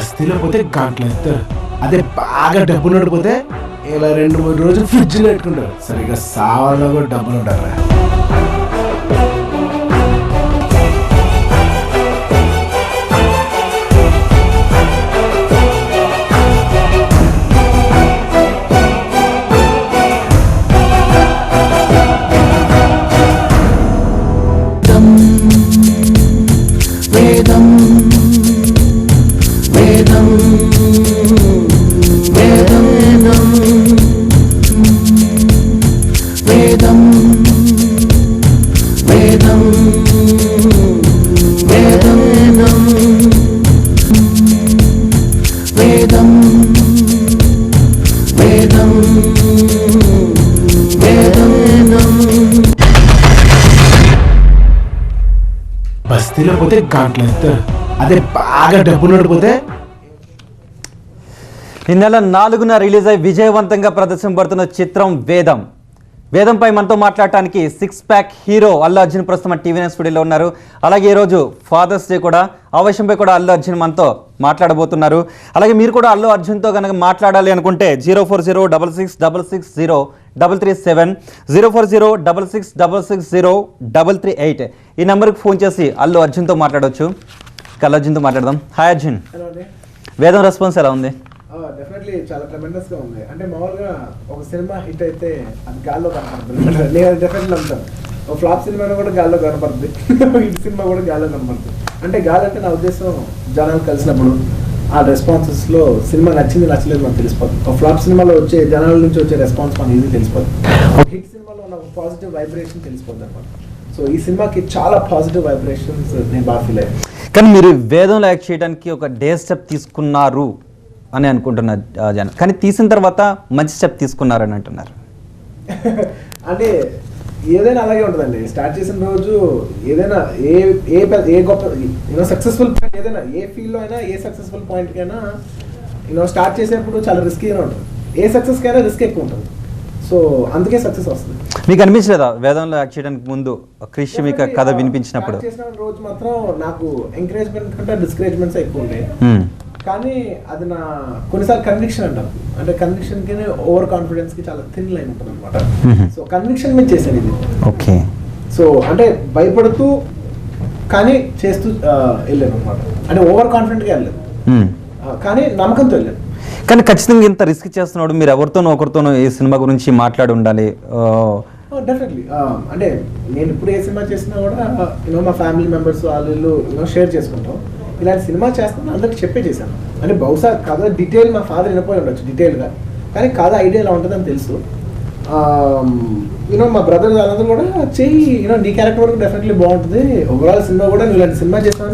బస్తీలో పోతే గంటలు ఎత్తారు. అదే బాగా డబ్బులు నడిపోతే ఇలా 2-3 రోజులు ఫ్రిడ్జ్లో పెట్టుకుంటారు. సరిగ్గా సావాలో కూడా డబ్బులు ఉంటారా? వేదం వేదం వేదం వేదం వేదం వేదం వేదం వేదం వేదం బస్తీలో పోతే గంటలు ఎత్తారు. అదే బాగా డబ్బులు నడిపోతే ఈ నెల 4న రిలీజ్ అయి విజయవంతంగా ప్రదర్శింపబడుతున్న చిత్రం వేదం. వేదంపై మనతో మాట్లాడటానికి 6 ప్యాక్ హీరో అల్లు అర్జున్ ప్రస్తుతం టీవీ నైన్ స్టూడియోలో ఉన్నారు. అలాగే ఈరోజు ఫాదర్స్ డే కూడా, ఆ విషయంపై కూడా అల్లు అర్జున్ మనతో మాట్లాడబోతున్నారు. అలాగే మీరు కూడా అల్లు అర్జున్తో కనుక మాట్లాడాలి అనుకుంటే 04066660337 04066660338 ఈ నెంబర్కి ఫోన్ చేసి అల్లు అర్జున్తో మాట్లాడవచ్చు. అల్లు అర్జున్తో మాట్లాడదాం. హాయ్ అర్జున్, వేదం రెస్పాన్స్ ఎలా ఉంది? డెఫినెట్లీ చాలా ట్రెమెండస్ గా ఉంది. అంటే మామూలుగా ఒక సినిమా హిట్ అయితే అది గాల్లో కనపడుతుంది. నేను అది డెఫినెట్లీ నమ్ముతాను. ఒక ఫ్లాప్ సినిమా కూడా గాల్లో కనపడుతుంది, హిట్ సినిమా కూడా గాల్లో కనపడుతుంది. అంటే గాలి అంటే నా ఉద్దేశం జనాలు కలిసినప్పుడు ఆ రెస్పాన్సెస్ లో సినిమా నచ్చింది నచ్చలేదు మనకు తెలిసిపోతుంది. ఒక ఫ్లాప్ సినిమాలో వచ్చే జనాల నుంచి వచ్చే రెస్పాన్స్ మనకి ఈజీ తెలిసిపోతుంది. ఒక హిట్ సినిమాలో ఉన్న పాజిటివ్ వైబ్రేషన్ తెలిసిపోతుంది అనమాట. సో ఈ సినిమాకి చాలా పాజిటివ్ వైబ్రేషన్స్ నేను బాగా ఫీల్ అయ్యాను. కానీ మీరు వేదంలో యాక్ట్ చేయడానికి ఒక డే స్టెప్ తీసుకున్నారు అని అనుకుంటున్న జనం, కానీ తీసిన తర్వాత మంచి స్టెప్ తీసుకున్నారని అంటున్నారు. అంటే ఏదైనా అలాగే ఉంటుందండి. స్టార్ట్ చేసిన రోజు ఏదైనా ఏ గొప్ప సక్సెస్ఫుల్ పాయింట్, ఏదైనా ఏ ఫీల్డ్లో అయినా ఏ సక్సెస్ఫుల్ పాయింట్కైనా స్టార్ట్ చేసేప్పుడు చాలా రిస్కీగా ఉంటుంది. ఏ సక్సెస్కైనా రిస్క్ ఎక్కువ ఉంటుంది. సో అందుకే సక్సెస్ వస్తుంది. మీకు అనిపించలేదా వేదంలో యాక్ట్ చేయడానికి ముందు క్రిష్ మీకు కథ వినిపించినప్పుడు? చేసిన రోజు మాత్రం నాకు ఎంకరేజ్మెంట్ కంటే డిస్కరేజ్మెంట్స్ ఎక్కువ ఉంటాయి. కానీ అది నా కొన్నిసార్లు కన్విక్షన్ అంటారు. అంటే కన్విక్షన్ కి ఓవర్ కాన్ఫిడెన్స్ కి చాలా థిన్ లైన్ ఉంటుంది అనమాట. సో కన్విక్షన్ మీద చేశాను ఇది. ఓకే. సో అంటే భయపడుతూ కానీ చేస్తూ వెళ్ళాను అనమాట. అంటే ఓవర్ కాన్ఫిడెంట్ గా వెళ్ళలేదు, కానీ నమ్మకంతో వెళ్ళాను. కానీ ఖచ్చితంగా ఇంత రిస్క్ చేస్తున్నాడు, మీరు ఎవరితోనో ఒకరితోనో ఈ సినిమా గురించి మాట్లాడి ఉండాలి. డెఫినెట్లీ. అంటే నేను ఇప్పుడు ఏ సినిమా చేసినా కూడా మా ఫ్యామిలీ మెంబర్స్ వాళ్ళు షేర్ చేసుకుంటాం. ఇలాంటి సినిమా చేస్తాను అందరికి చెప్పే చేశాను. అంటే బహుశా కథ డీటెయిల్ మా ఫాదర్ వినపోయి ఉండొచ్చు డీటెయిల్గా, కానీ కథ ఐడియా ఎలా ఉంటుందని తెలుసు. మా బ్రదర్ వాళ్ళందరూ కూడా చెయ్యి నీ క్యారెక్టర్ వరకు డెఫినెట్లీ బాగుంటుంది. ఓవరాల్ సినిమా కూడా నువ్వు ఇలాంటి సినిమా చేస్తాను.